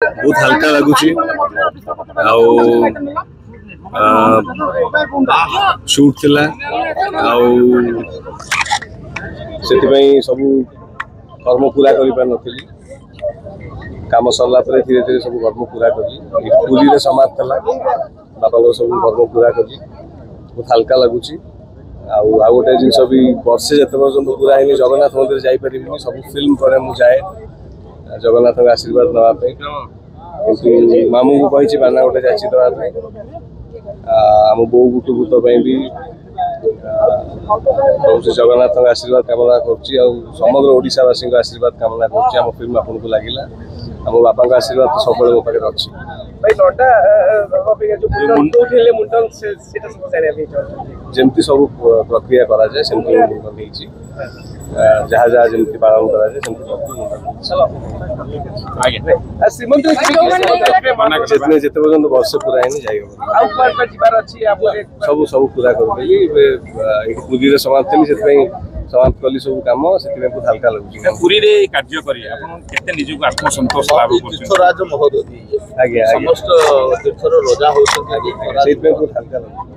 बहुत हल्का लगुच शूट थिला सब कर्म पूरा कर काम सरला धीरे धीरे सब कर्म पूरा कली पूरी समाप्त था बापा सब कर्म पूरा कली बहुत हल्का लगुच गोटे जिन भी वर्षे जिते पर्यटन पूरा है जगन्नाथ मंदिर जापर सब फिल्म पर जाए जगन्नाथ आशीर्वाद नापी कि मामू को कही बाना गोटे जाची देवाई आम बो गुटु भूत भी जगन्नाथ आशीर्वाद कामना समग्र ओडिशावासी आशीर्वाद कामना कर फिल्म आपन को लगे आम बापा आशीर्वाद तो सब मो पाखे अच्छी जमती सब प्रक्रिया करा जाए सेमती जहाँ जहाँ जमती पालन करा जाए जिते पर्यटन वर्ष पूरा है सब सब पूरा कर पूरी समाप्त थी समाप्त कली सब कम से बहुत हल्का लगुच पूरी कार्य निजक आत्मसंतोष लाभ तीर्थराज महोदय आज्ञा समस्त तीर्थर रजा होती बहुत हल्का लगुच।